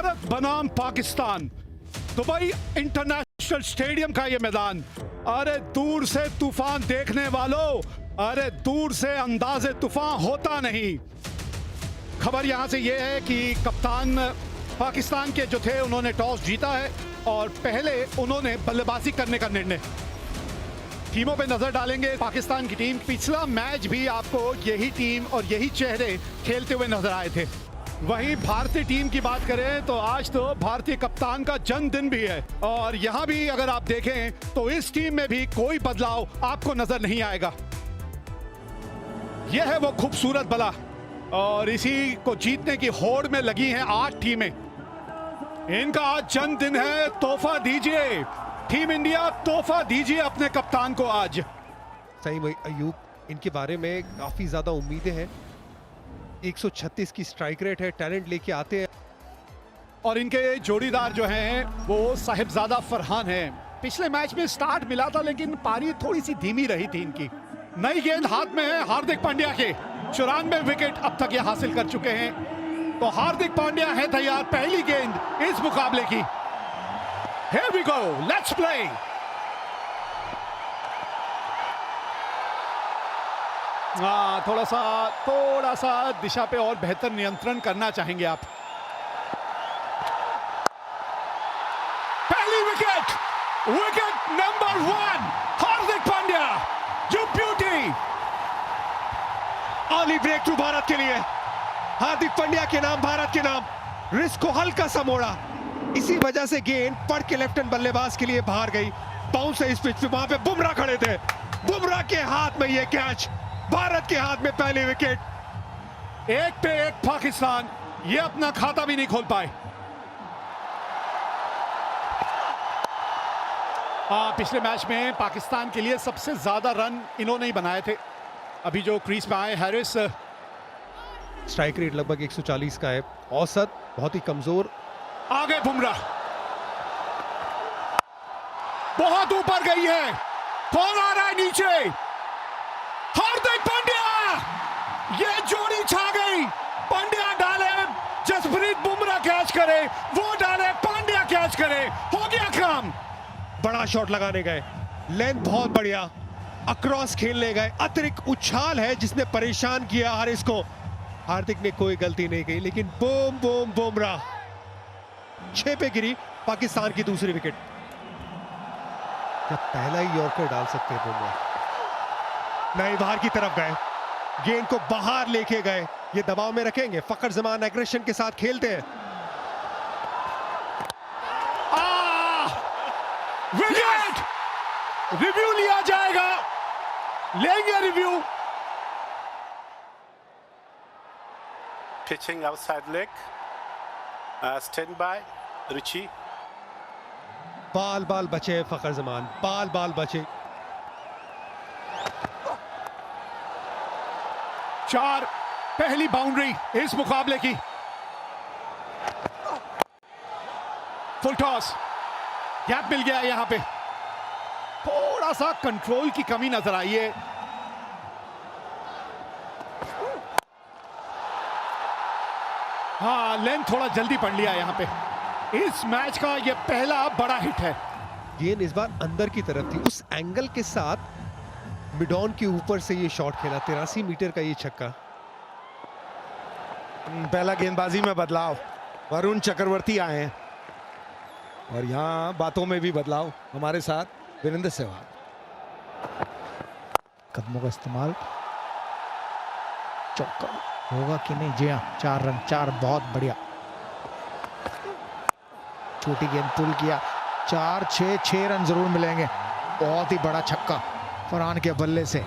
भारत बनाम Pakistan, Dubai international stadium का ये मैदान। अरे दूर से तूफान देखने वालों, अरे दूर से अंदाजे तूफान होता नहीं। खबर यहां से ये है कि कप्तान पाकिस्तान के जो थे उन्होंने टॉस जीता है और पहले उन्होंने बल्लेबाजी करने का निर्णय। टीमों पे नजर डालेंगे पाकिस्तान की टीम। पिछला मैच भी आपको यही टीम और यही चेहरे खेलते हुए नजर आए थे। वहीं भारतीय टीम की बात करें तो आज तो भारतीय कप्तान का जन्मदिन भी है और यहां भी अगर आप देखें तो इस टीम में भी कोई बदलाव आपको नजर नहीं आएगा। यह है वो खूबसूरत बला और इसी को जीतने की होड़ में लगी हैं 8 टीमें। इनका आज जन्मदिन है, तोहफा दीजिए टीम इंडिया, तोहफा दीजिए अपने कप्तान को आज। सही में अयूब, इनके बारे में काफी ज्यादा उम्मीदें हैं। 136 की स्ट्राइक रेट है, टैलेंट लेके आते हैं। और इनके जोड़ीदार जो हैं वो साहिबजादा फरहान हैं। पिछले मैच में स्टार्ट मिला था लेकिन पारी थोड़ी सी धीमी रही थी इनकी। नई गेंद हाथ में है हार्दिक पांड्या के, 94 विकेट अब तक ये हासिल कर चुके हैं। तो हार्दिक पांड्या है तैयार पहली गेंद इस मुकाबले की। Here we go, let's play. थोड़ा सा दिशा पे और बेहतर नियंत्रण करना चाहेंगे आप। पहली wicket, wicket number 1 Hardik Pandya, you beauty. Early breakthrough Bharat के लिए, हार्दिक पांड्या के नाम, भारत के नाम। रिस्क को हल्का सा मोड़ा, इसी वजह से गेंद पड़ के लेफ्ट हैंड बल्लेबाज के लिए बाहर गई। बाउंस है इस पिच पे, वहां पे बुमराह खड़े थे, बुमराह के हाथ में ये कैच, भारत के हाथ में पहली विकेट। 1 पे 1 पाकिस्तान, ये अपना खाता भी नहीं खोल पाए। पिछले मैच में पाकिस्तान के लिए सबसे ज्यादा रन इन्होंने ही बनाए थे। अभी जो क्रीज पे आए हैरिस। स्ट्राइक रेट लगभग 140 का है, औसत बहुत ही कमजोर। आगे बुमराह, बहुत ऊपर गई है, कौन आ रहा है नीचे? हार्दिक पांड्या, ये जोड़ी छा गई। पांड्या डाले, जसप्रीत बुमराह कैच करे, वो डाले, पांड्या कैच करे, हो गया काम। बड़ा शॉट लगाने गए, लेंथ बहुत बढ़िया, अक्रॉस खेलने गए, अतिरिक्त उछाल है जिसने परेशान किया हारिस को। हार्दिक ने कोई गलती नहीं की लेकिन बूम बूम बुमराह 6 पे गिरी पाकिस्तान की दूसरी विकेट। जब पहला ही यॉर्कर डाल सकते हैं बुमराह, नहीं बाहर की तरफ गए, गेंद को बाहर लेके गए। ये दबाव में रखेंगे, फखर जमान एग्रेशन के साथ खेलते हैं। विकेट, रिव्यू लिया जाएगा, लेंगे review. Pitching outside leg, stand by, Ruchi. बाल बाल बचे फखर जमान, बाल बाल बचे। 4, पहली बाउंड्री इस मुकाबले की। फुल टॉस, गैप मिल गया यहां पे, थोड़ा सा कंट्रोल की कमी नजर आई है। हाँ, लेंथ थोड़ा जल्दी पड़ लिया यहां पे। इस मैच का ये पहला बड़ा हिट है। गेंद इस बार अंदर की तरफ थी, उस एंगल के साथ मिड ऑन के ऊपर से ये शॉट खेला, 83 मीटर का ये छक्का। पहला गेंदबाजी में बदलाव, वरुण चक्रवर्ती आए हैं और यहाँ बातों में भी बदलाव, हमारे साथ वीरेंद्र सहवाग। कदमों का इस्तेमाल, चौका होगा कि नहीं? जी हाँ, 4 रन, 4, बहुत बढ़िया। छोटी गेंद पुल किया, 4, 6 रन जरूर मिलेंगे। बहुत ही बड़ा छक्का फरहान के बल्ले से।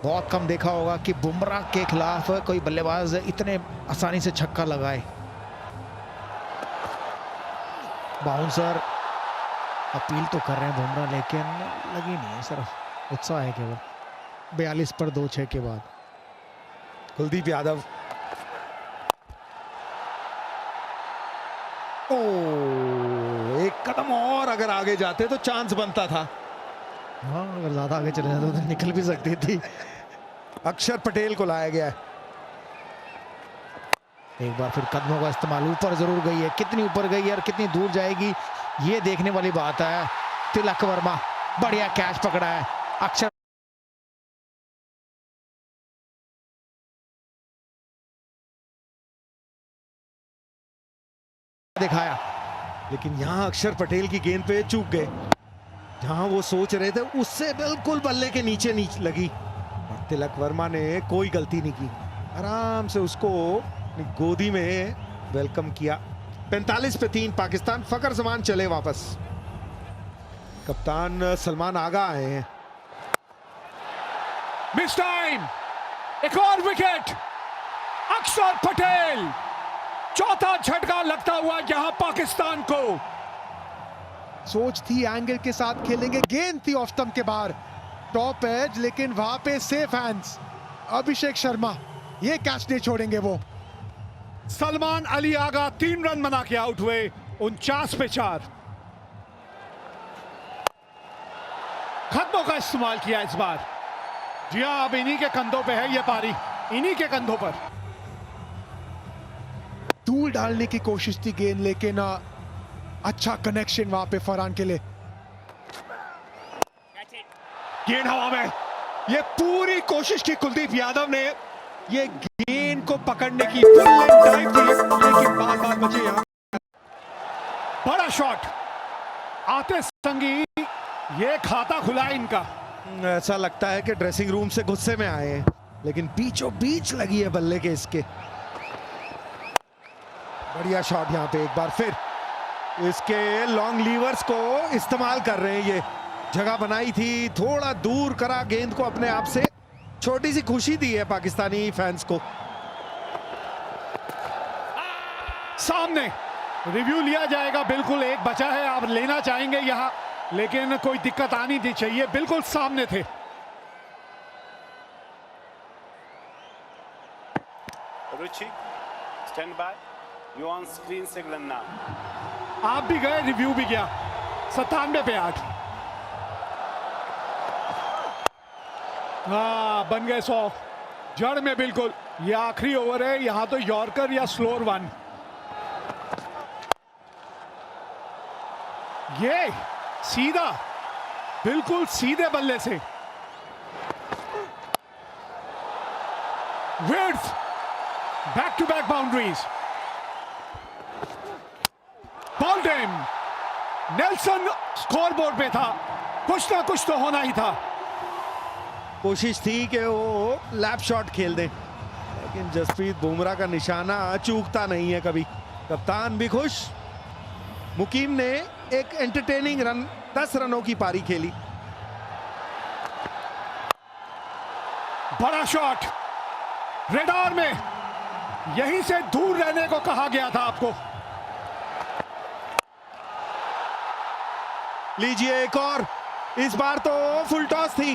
बहुत कम देखा होगा कि बुमराह के खिलाफ कोई बल्लेबाज इतने आसानी से छक्का लगाए। बाउंसर अपील तो कर रहे हैं बुमराह लेकिन लगी नहीं है, सिर्फ उत्साह है केवल। 42 पर 2 6 के बाद कुलदीप यादव, एक कदम और अगर आगे जाते तो चांस बनता था। हाँ, अगर ज्यादा आगे चले जाते तो निकल भी सकती थी। अक्षर पटेल को लाया गया है। एक बार फिर कदमों का इस्तेमाल, ऊपर जरूर गई है, कितनी ऊपर गई है और कितनी दूर जाएगी ये देखने वाली बात है। तिलक वर्मा बढ़िया कैच पकड़ा है, अक्षर दिखाया, लेकिन यहाँ अक्षर पटेल की गेंद पे चूक गए। जहां वो सोच रहे थे उससे बिल्कुल बल्ले के नीचे लगी और तिलक वर्मा ने कोई गलती नहीं की, आराम से उसको अपनी गोदी में वेलकम किया। 45 पे 3 पाकिस्तान, फकर जमान चले वापस। कप्तान सलमान आगा आए हैं। मिस टाइम, एक और विकेट, अक्षर पटेल, चौथा झटका लगता हुआ यहां पाकिस्तान को। सोच थी एंगल के साथ खेलेंगे, गेंद थी ऑफ स्टंप के बाहर, टॉप एज, लेकिन वहां पे सेफ हैंड्स अभिषेक शर्मा, ये कैच नहीं छोड़ेंगे वो। सलमान अली आगा 3 रन बना के आउट हुए, 49 पे 4। खत्मों का इस्तेमाल किया इस बार। जी हां, अब इन्हीं के कंधों पे है ये पारी, इन्हीं के कंधों पर। धूल डालने की कोशिश थी गेंद, लेकिन अच्छा कनेक्शन वहां पे फरहान के लिए। गेंद हवा में, ये पूरी कोशिश की कुलदीप यादव ने ये गेंद को पकड़ने की, डाइव थी, लेकिन बार बार बचे यहां। बड़ा शॉट आते संगी, ये खाता खुला है इनका। ऐसा लगता है कि ड्रेसिंग रूम से गुस्से में आए हैं, लेकिन बीचों बीच लगी है बल्ले के इसके। बढ़िया शॉट यहाँ पे एक बार फिर, इसके लॉन्ग लीवर्स को इस्तेमाल कर रहे हैं। ये जगह बनाई थी, थोड़ा दूर करा गेंद को अपने आप से, छोटी सी खुशी दी है पाकिस्तानी फैंस को। सामने रिव्यू लिया जाएगा, बिल्कुल एक बचा है, आप लेना चाहेंगे यहां, लेकिन कोई दिक्कत आनी नहीं चाहिए, बिल्कुल सामने थे। Ruchi, stand by. You on screen signal now. आप भी गए, रिव्यू भी गया। 97 पे 8। हाँ, बन गए 100 जड़ में बिल्कुल। ये आखिरी ओवर है, यहां तो यॉर्कर या स्लोअर वन। ये सीधा, बिल्कुल सीधे बल्ले से width, back to back boundaries. Ball time, Nelson scoreboard पे था, कुछ ना कुछ तो होना ही था। कोशिश थी कि वो लैप शॉट खेल दें, लेकिन जसप्रीत बुमराह का निशाना चूकता नहीं है कभी। कप्तान भी खुश। मुकीम ने एक एंटरटेनिंग रन, 10 रनों की पारी खेली। बड़ा शॉट, रेडार में, यहीं से दूर रहने को कहा गया था आपको। लीजिए एक और, इस बार तो फुल टॉस थी।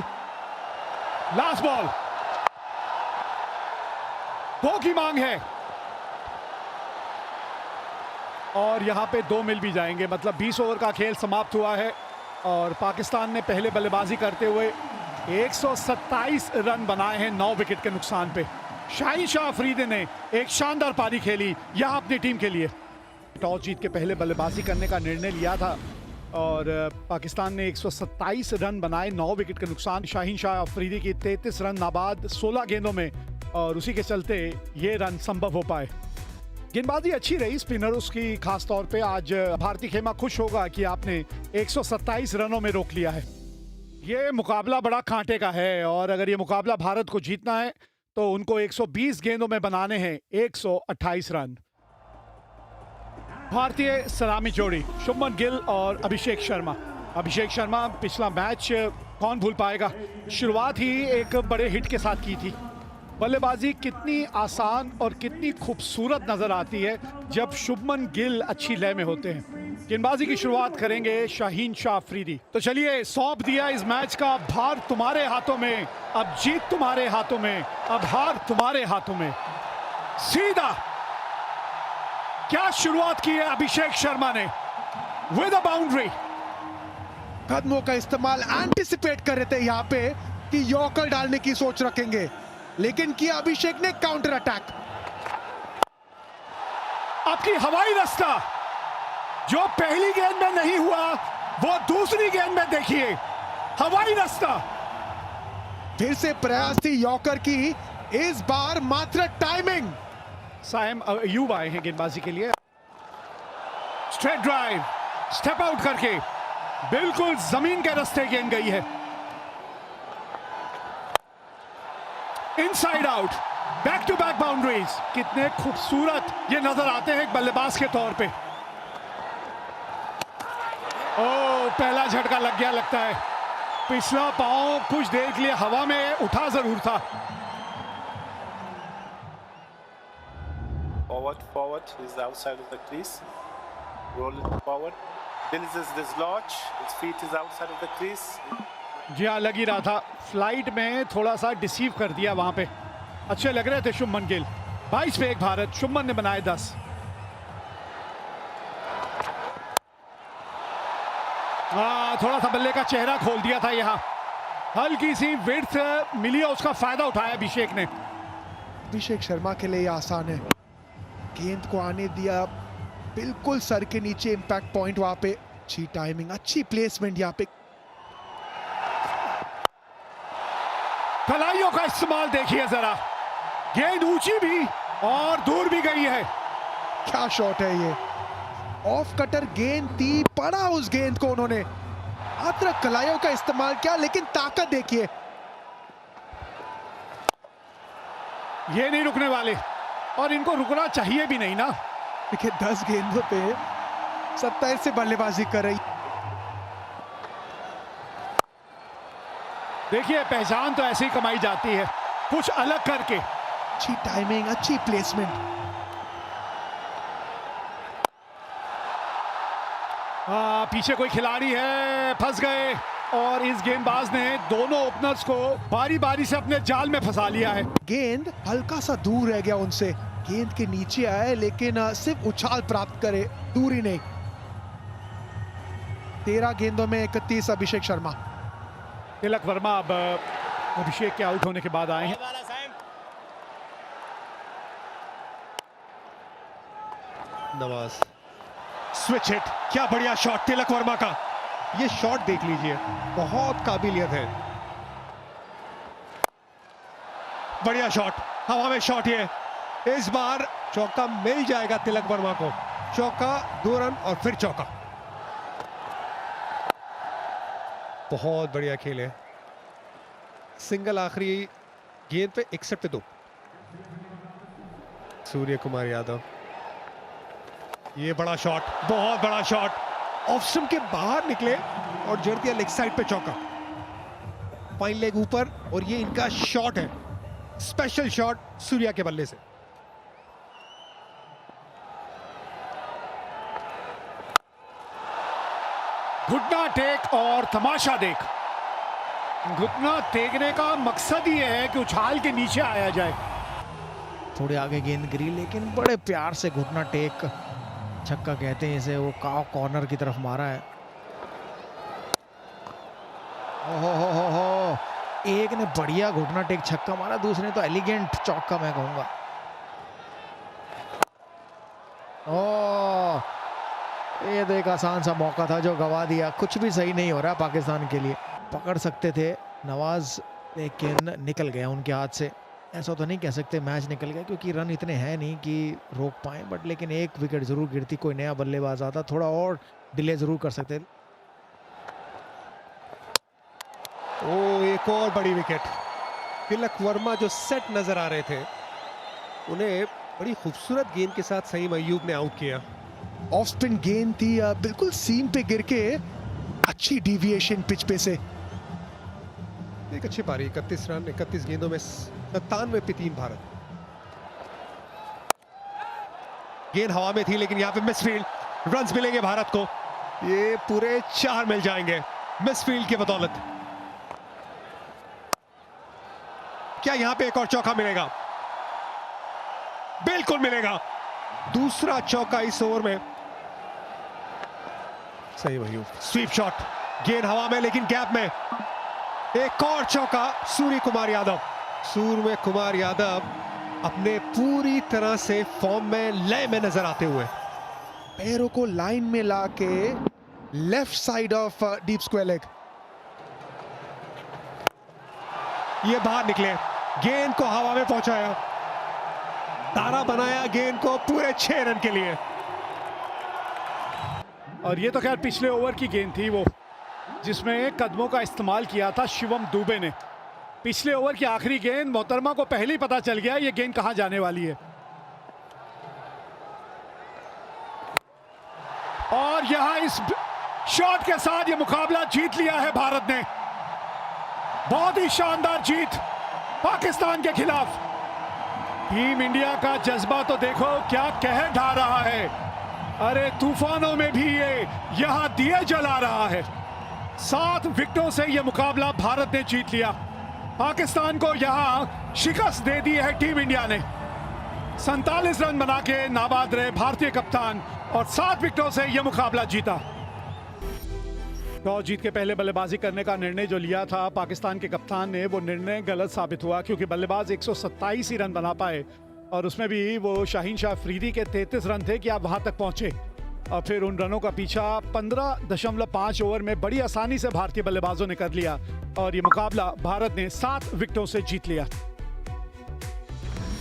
लास्ट बॉल, 2 की मांग है और यहां पे 2 मिल भी जाएंगे, मतलब 20 ओवर का खेल समाप्त हुआ है और पाकिस्तान ने पहले बल्लेबाजी करते हुए 127 रन बनाए हैं 9 विकेट के नुकसान पे। शाहीन शाह अफरीदी ने एक शानदार पारी खेली यहां अपनी टीम के लिए। टॉस जीत के पहले बल्लेबाजी करने का निर्णय लिया था और पाकिस्तान ने 127 रन बनाए 9 विकेट के नुकसान। शाहीन शाह अफरीदी की 33 रन नाबाद 16 गेंदों में, और उसी के चलते ये रन संभव हो पाए। गेंदबाजी अच्छी रही स्पिनर्स की, खास तौर पे आज भारतीय खेमा खुश होगा कि आपने 127 रनों में रोक लिया है। ये मुकाबला बड़ा कांटे का है और अगर ये मुकाबला भारत को जीतना है तो उनको 120 गेंदों में बनाने हैं 128 रन। भारतीय सलामी जोड़ी शुभमन गिल और अभिषेक शर्मा। अभिषेक शर्मा पिछला मैच कौन भूल पाएगा, शुरुआत ही एक बड़े हिट के साथ की थी। बल्लेबाजी कितनी आसान और कितनी खूबसूरत नजर आती है जब शुभमन गिल अच्छी लय में होते हैं। गेंदबाजी की शुरुआत करेंगे शाहीन शाह अफरीदी। तो चलिए, सौंप दिया इस मैच का भार तुम्हारे हाथों में, अब जीत तुम्हारे हाथों में, अब हार तुम्हारे हाथों में। सीधा क्या शुरुआत की है अभिषेक शर्मा ने विद अ बाउंड्री। कदमों का इस्तेमाल, एंटिसिपेट कर रहे थे यहाँ पे कि यॉर्कर डालने की सोच रखेंगे, लेकिन किया अभिषेक ने काउंटर अटैक। आपकी हवाई रास्ता जो पहली गेंद में नहीं हुआ वो दूसरी गेंद में देखिए, हवाई रास्ता। फिर से प्रयास थी यॉर्कर की, इस बार मात्र टाइमिंग। साइम अयूब आए हैं गेंदबाजी के लिए। स्ट्रेट ड्राइव, स्टेप आउट करके बिल्कुल जमीन के रास्ते गेंद गई है। Inside out, back to back boundaries. कितने खूबसूरत ये नजर आते हैं एक बल्लेबाज के तौर पे। ओ, पहला झटका लग गया लगता है। पिछला पांव कुछ देर के लिए हवा में उठा जरूर था। Forward is outside of the crease. Roll it forward. This is dislodge. His feet is outside of the crease. जी हाँ, लग ही रहा था। फ्लाइट में थोड़ा सा डिसीव कर दिया वहां पे। अच्छे लग रहे थे शुभमन गिल। 22 पे 1 भारत, शुभमन ने बनाए 10। थोड़ा सा बल्ले का चेहरा खोल दिया था यहाँ। हल्की सी विड्थ मिली है, उसका फायदा उठाया अभिषेक ने। अभिषेक शर्मा के लिए ये आसान है, गेंद को आने दिया बिल्कुल सर के नीचे, इंपैक्ट पॉइंट वहां पे। अच्छी टाइमिंग, अच्छी प्लेसमेंट यहाँ पे। कलाइयों का इस्तेमाल देखिए जरा, गेंद ऊंची भी और दूर भी गई है। क्या शॉट है ये, ऑफ कटर गेंद थी, पड़ा उस गेंद को उन्होंने। मात्र कलाइयों का इस्तेमाल किया, लेकिन ताकत देखिए। ये नहीं रुकने वाले और इनको रुकना चाहिए भी नहीं ना। देखिए 10 गेंदों पे 27 से बल्लेबाजी कर रही। देखिए पहचान तो ऐसे ही कमाई जाती है, कुछ अलग करके। अच्छी टाइमिंग, अच्छी प्लेसमेंट। पीछे कोई खिलाड़ी है, फंस गए। और इस गेंदबाज ने दोनों ओपनर्स को बारी बारी से अपने जाल में फंसा लिया है। गेंद हल्का सा दूर रह गया उनसे, गेंद के नीचे आए लेकिन सिर्फ उछाल प्राप्त करे, दूरी नहीं। 13 गेंदों में 31 अभिषेक शर्मा। तिलक वर्मा अब अभिषेक के आउट होने के बाद आए हैं। नवाज स्विच हिट, क्या बढ़िया शॉट तिलक वर्मा का। ये शॉट देख लीजिए, बहुत काबिलियत है। बढ़िया शॉट, हवा में शॉट। ये इस बार चौका मिल जाएगा तिलक वर्मा को। चौका, 2 रन और फिर चौका। बहुत बढ़िया खेल है। सिंगल आखिरी गेंद पे 61 पे 2। सूर्य कुमार यादव, ये बड़ा शॉट, बहुत बड़ा शॉट। ऑफ स्टंप के बाहर निकले और जड़ दिया लेग साइड पे चौका। फाइन लेग ऊपर, और ये इनका शॉट है, स्पेशल शॉट सूर्या के बल्ले से। घुटना टेक और तमाशा देख। घुटना टेकने का मकसद ही है कि उछाल के नीचे आया जाए। थोड़े आगे गेंद गिरी, लेकिन बड़े प्यार से घुटना टेक, छक्का कहते हैं इसे, वो कॉर्नर की तरफ मारा है। हो, एक ने बढ़िया घुटना टेक छक्का मारा, दूसरे ने तो एलिगेंट चौका मैं कहूंगा। ये तो एक आसान सा मौका था जो गवा दिया। कुछ भी सही नहीं हो रहा पाकिस्तान के लिए। पकड़ सकते थे नवाज, लेकिन निकल गया उनके हाथ से। ऐसा तो नहीं कह सकते मैच निकल गया, क्योंकि रन इतने हैं नहीं कि रोक पाए, बट लेकिन एक विकेट जरूर गिरती, कोई नया बल्लेबाज आता, थोड़ा और डिले जरूर कर सकते। ओ, एक और बड़ी विकेट। तिलक वर्मा जो सेट नजर आ रहे थे, उन्हें बड़ी खूबसूरत गेंद के साथ सईम अयूब ने आउट किया। ऑफ स्पिन गेंद थी, बिल्कुल सीम पे गिर के, अच्छी डिविएशन पिच पे से। एक अच्छी पारी, 31 रन 31 गेंदों में 97 पे 3 भारत। गेंद हवा में थी, लेकिन यहाँ पे मिसफील्ड। रन्स मिलेंगे भारत को, ये पूरे 4 मिल जाएंगे मिसफील्ड की बदौलत। क्या यहाँ पे एक और चौका मिलेगा? बिल्कुल मिलेगा, दूसरा चौका इस ओवर में। सही वही स्वीप शॉट, गेंद हवा में लेकिन गैप में। एक और चौका सूर्य कुमार यादव। सूर्य कुमार यादव अपने पूरी तरह से फॉर्म में लय में नजर आते हुए। पैरों को लाइन में लाके left side of deep square leg. ये बाहर निकले, गेंद को हवा में पहुंचाया, तारा बनाया गेंद को पूरे 6 रन के लिए। और ये तो खैर पिछले ओवर की गेंद थी वो, जिसमें कदमों का इस्तेमाल किया था शिवम दुबे ने। पिछले ओवर की आखिरी गेंद, मोहतरमा को पहले ही पता चल गया ये गेंद कहां जाने वाली है। और यहां इस शॉट के साथ ये मुकाबला जीत लिया है भारत ने। बहुत ही शानदार जीत पाकिस्तान के खिलाफ। टीम इंडिया का जज्बा तो देखो क्या कह ढा रहा है। अरे तूफानों में भी ये यहां दिए जला रहा है। 7 विकेटों से ये मुकाबला भारत ने जीत लिया। पाकिस्तान को यहां शिकस्त दे दी है टीम इंडिया ने। 47 रन बना के नाबाद रहे भारतीय कप्तान और 7 विकेटों से यह मुकाबला जीता। टॉस जीत के पहले बल्लेबाजी करने का निर्णय जो लिया था पाकिस्तान के कप्तान ने, वो निर्णय गलत साबित हुआ, क्योंकि बल्लेबाज 127 ही रन बना पाए और उसमें भी वो शाहीन शाह अफरीदी के 33 रन थे कि आप वहां तक पहुंचे। और फिर उन रनों का पीछा 15.5 ओवर में बड़ी आसानी से भारतीय बल्लेबाजों ने कर लिया और ये मुकाबला भारत ने 7 विकेटों से जीत लिया।